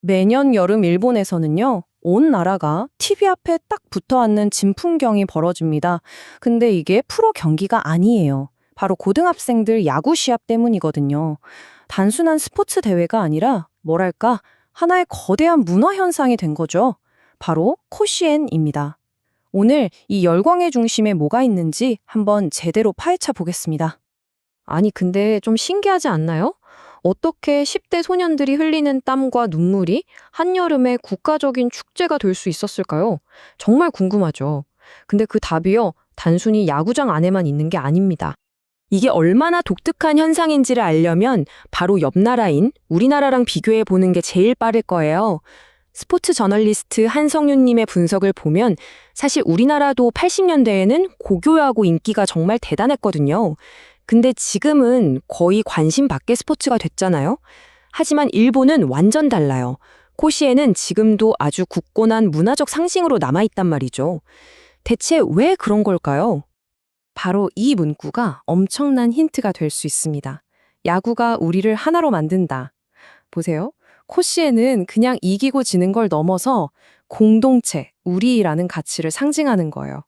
매년 여름 일본에서는요, 온 나라가 TV 앞에 딱 붙어 앉는 진풍경이 벌어집니다. 근데 이게 프로 경기가 아니에요. 바로 고등학생들 야구 시합 때문이거든요. 단순한 스포츠 대회가 아니라, 뭐랄까, 하나의 거대한 문화 현상이 된 거죠. 바로 코시엔입니다. 오늘 이 열광의 중심에 뭐가 있는지 한번 제대로 파헤쳐 보겠습니다. 아니, 근데 좀 신기하지 않나요? 어떻게 10대 소년들이 흘리는 땀과 눈물이 한여름에 국가적인 축제가 될 수 있었을까요? 정말 궁금하죠. 근데 그 답이요, 단순히 야구장 안에만 있는 게 아닙니다. 이게 얼마나 독특한 현상인지를 알려면 바로 옆 나라인 우리나라랑 비교해 보는 게 제일 빠를 거예요. 스포츠 저널리스트 한성윤님의 분석을 보면 사실 우리나라도 80년대에는 고교야구 인기가 정말 대단했거든요. 근데 지금은 거의 관심 밖의 스포츠가 됐잖아요. 하지만 일본은 완전 달라요. 코시에는 지금도 아주 굳건한 문화적 상징으로 남아있단 말이죠. 대체 왜 그런 걸까요? 바로 이 문구가 엄청난 힌트가 될 수 있습니다. 야구가 우리를 하나로 만든다. 보세요. 코시에는 그냥 이기고 지는 걸 넘어서 공동체, 우리라는 가치를 상징하는 거예요.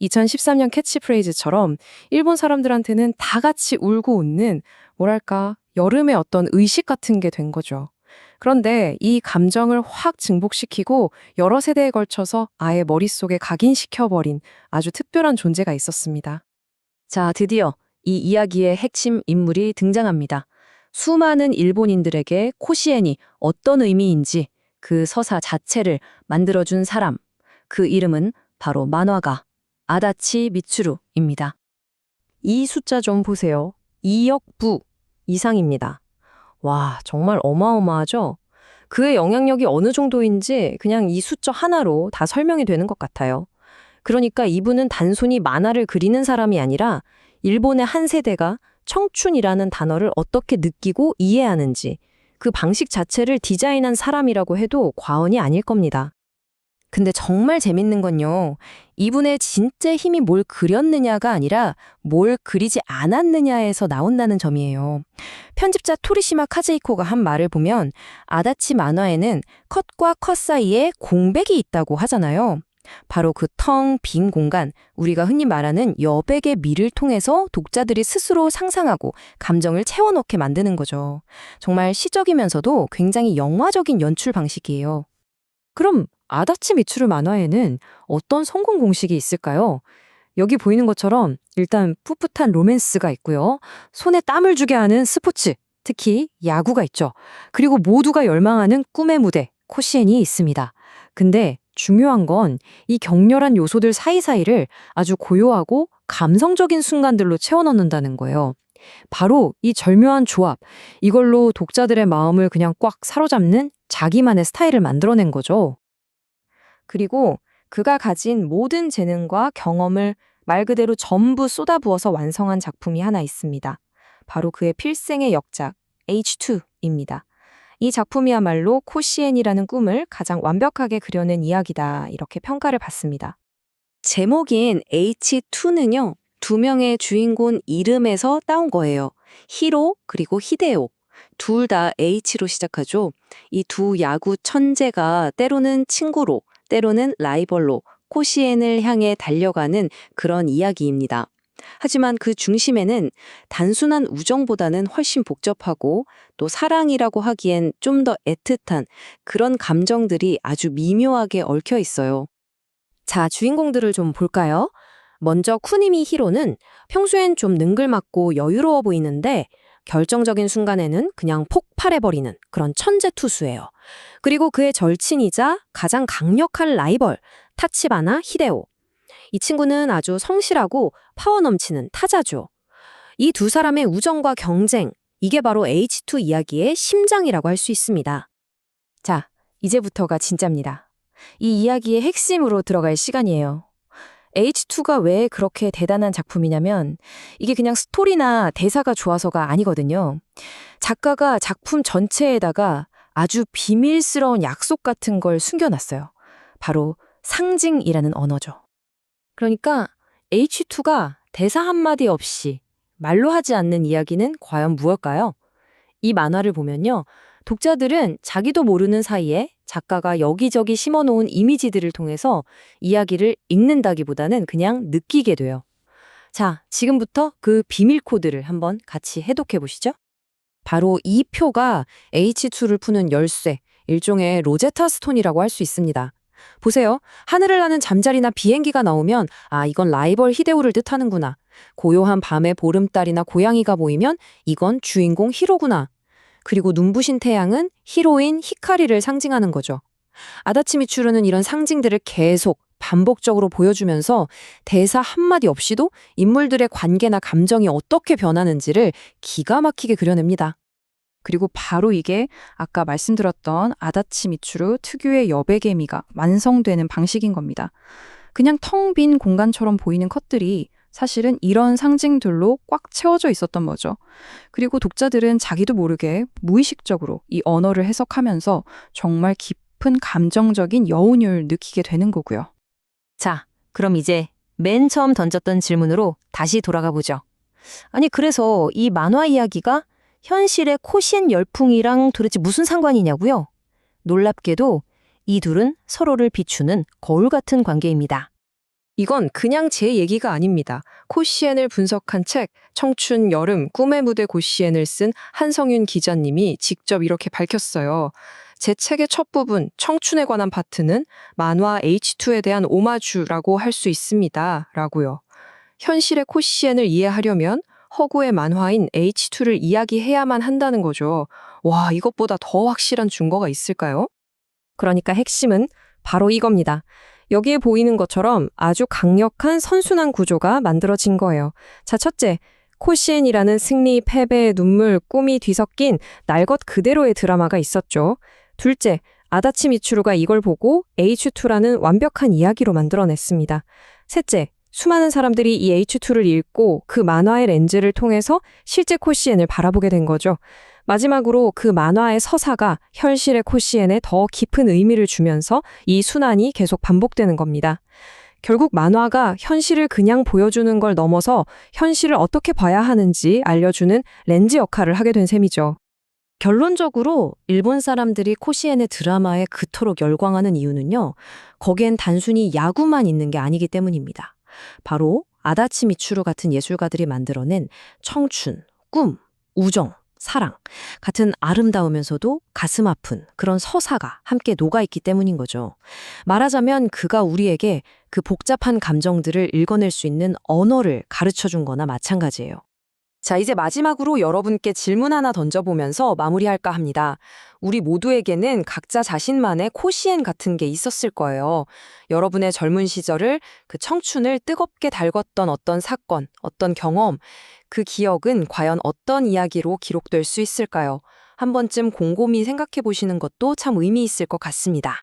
2013년 캐치프레이즈처럼 일본 사람들한테는 다 같이 울고 웃는, 뭐랄까, 여름의 어떤 의식 같은 게 된 거죠. 그런데 이 감정을 확 증폭시키고 여러 세대에 걸쳐서 아예 머릿속에 각인시켜버린 아주 특별한 존재가 있었습니다. 자, 드디어 이 이야기의 핵심 인물이 등장합니다. 수많은 일본인들에게 코시엔이 어떤 의미인지 그 서사 자체를 만들어준 사람. 그 이름은 바로 만화가 아다치 미츠루입니다. 이 숫자 좀 보세요. 2억 부 이상입니다. 와, 정말 어마어마하죠? 그의 영향력이 어느 정도인지 그냥 이 숫자 하나로 다 설명이 되는 것 같아요. 그러니까 이분은 단순히 만화를 그리는 사람이 아니라 일본의 한 세대가 청춘이라는 단어를 어떻게 느끼고 이해하는지 그 방식 자체를 디자인한 사람이라고 해도 과언이 아닐 겁니다. 근데 정말 재밌는 건요, 이분의 진짜 힘이 뭘 그렸느냐가 아니라 뭘 그리지 않았느냐에서 나온다는 점이에요. 편집자 토리시마 카즈이코가 한 말을 보면 아다치 만화에는 컷과 컷 사이에 공백이 있다고 하잖아요. 바로 그 텅 빈 공간, 우리가 흔히 말하는 여백의 미를 통해서 독자들이 스스로 상상하고 감정을 채워넣게 만드는 거죠. 정말 시적이면서도 굉장히 영화적인 연출 방식이에요. 그럼 아다치 미츠루 만화에는 어떤 성공 공식이 있을까요? 여기 보이는 것처럼 일단 풋풋한 로맨스가 있고요. 손에 땀을 주게 하는 스포츠, 특히 야구가 있죠. 그리고 모두가 열망하는 꿈의 무대, 코시엔이 있습니다. 근데 중요한 건 이 격렬한 요소들 사이사이를 아주 고요하고 감성적인 순간들로 채워넣는다는 거예요. 바로 이 절묘한 조합, 이걸로 독자들의 마음을 그냥 꽉 사로잡는 자기만의 스타일을 만들어낸 거죠. 그리고 그가 가진 모든 재능과 경험을 말 그대로 전부 쏟아부어서 완성한 작품이 하나 있습니다. 바로 그의 필생의 역작, H2입니다. 이 작품이야말로 코시엔이라는 꿈을 가장 완벽하게 그려낸 이야기다, 이렇게 평가를 받습니다. 제목인 H2는요, 두 명의 주인공 이름에서 따온 거예요. 히로 그리고 히데오. 둘 다 H로 시작하죠. 이 두 야구 천재가 때로는 친구로, 때로는 라이벌로 코시엔을 향해 달려가는 그런 이야기입니다. 하지만 그 중심에는 단순한 우정보다는 훨씬 복잡하고 또 사랑이라고 하기엔 좀 더 애틋한 그런 감정들이 아주 미묘하게 얽혀 있어요. 자, 주인공들을 좀 볼까요? 먼저 쿠니미 히로는 평소엔 좀 능글맞고 여유로워 보이는데 결정적인 순간에는 그냥 폭발해버리는 그런 천재 투수예요. 그리고 그의 절친이자 가장 강력한 라이벌, 타치바나 히데오. 이 친구는 아주 성실하고 파워 넘치는 타자죠. 이 두 사람의 우정과 경쟁, 이게 바로 H2 이야기의 심장이라고 할 수 있습니다. 자, 이제부터가 진짜입니다. 이 이야기의 핵심으로 들어갈 시간이에요. H2가 왜 그렇게 대단한 작품이냐면 이게 그냥 스토리나 대사가 좋아서가 아니거든요. 작가가 작품 전체에다가 아주 비밀스러운 약속 같은 걸 숨겨놨어요. 바로 상징이라는 언어죠. 그러니까 H2가 대사 한마디 없이 말로 하지 않는 이야기는 과연 무엇일까요? 이 만화를 보면요, 독자들은 자기도 모르는 사이에 작가가 여기저기 심어놓은 이미지들을 통해서 이야기를 읽는다기보다는 그냥 느끼게 돼요. 자, 지금부터 그 비밀 코드를 한번 같이 해독해 보시죠. 바로 이 표가 H2를 푸는 열쇠, 일종의 로제타 스톤이라고 할 수 있습니다. 보세요. 하늘을 나는 잠자리나 비행기가 나오면 아, 이건 라이벌 히데오를 뜻하는구나. 고요한 밤에 보름달이나 고양이가 보이면 이건 주인공 히로구나. 그리고 눈부신 태양은 히로인 히카리를 상징하는 거죠. 아다치 미츠루는 이런 상징들을 계속 반복적으로 보여주면서 대사 한마디 없이도 인물들의 관계나 감정이 어떻게 변하는지를 기가 막히게 그려냅니다. 그리고 바로 이게 아까 말씀드렸던 아다치 미츠루 특유의 여백의미가 완성되는 방식인 겁니다. 그냥 텅 빈 공간처럼 보이는 컷들이 사실은 이런 상징들로 꽉 채워져 있었던 거죠. 그리고 독자들은 자기도 모르게 무의식적으로 이 언어를 해석하면서 정말 깊은 감정적인 여운을 느끼게 되는 거고요. 자, 그럼 이제 맨 처음 던졌던 질문으로 다시 돌아가 보죠. 아니, 그래서 이 만화 이야기가 현실의 코시엔 열풍이랑 도대체 무슨 상관이냐고요? 놀랍게도 이 둘은 서로를 비추는 거울 같은 관계입니다. 이건 그냥 제 얘기가 아닙니다. 코시엔을 분석한 책 청춘 여름 꿈의 무대 고시엔을 쓴 한성윤 기자님이 직접 이렇게 밝혔어요. 제 책의 첫 부분 청춘에 관한 파트는 만화 H2에 대한 오마주라고 할 수 있습니다. 라고요. 현실의 코시엔을 이해하려면 허구의 만화인 H2를 이야기해야만 한다는 거죠. 와, 이것보다 더 확실한 증거가 있을까요? 그러니까 핵심은 바로 이겁니다. 여기에 보이는 것처럼 아주 강력한 선순환 구조가 만들어진 거예요. 자, 첫째, 코시엔이라는 승리, 패배, 눈물, 꿈이 뒤섞인 날 것 그대로의 드라마가 있었죠. 둘째, 아다치 미츠루가 이걸 보고 H2라는 완벽한 이야기로 만들어냈습니다. 셋째, 수많은 사람들이 이 H2를 읽고 그 만화의 렌즈를 통해서 실제 코시엔을 바라보게 된 거죠. 마지막으로 그 만화의 서사가 현실의 코시엔에 더 깊은 의미를 주면서 이 순환이 계속 반복되는 겁니다. 결국 만화가 현실을 그냥 보여주는 걸 넘어서 현실을 어떻게 봐야 하는지 알려주는 렌즈 역할을 하게 된 셈이죠. 결론적으로 일본 사람들이 코시엔의 드라마에 그토록 열광하는 이유는요, 거기엔 단순히 야구만 있는 게 아니기 때문입니다. 바로 아다치 미츠루 같은 예술가들이 만들어낸 청춘, 꿈, 우정, 사랑 같은 아름다우면서도 가슴 아픈 그런 서사가 함께 녹아있기 때문인 거죠. 말하자면 그가 우리에게 그 복잡한 감정들을 읽어낼 수 있는 언어를 가르쳐준 거나 마찬가지예요. 자, 이제 마지막으로 여러분께 질문 하나 던져보면서 마무리할까 합니다. 우리 모두에게는 각자 자신만의 코시엔 같은 게 있었을 거예요. 여러분의 젊은 시절을, 그 청춘을 뜨겁게 달궜던 어떤 사건, 어떤 경험, 그 기억은 과연 어떤 이야기로 기록될 수 있을까요? 한 번쯤 곰곰이 생각해 보시는 것도 참 의미 있을 것 같습니다.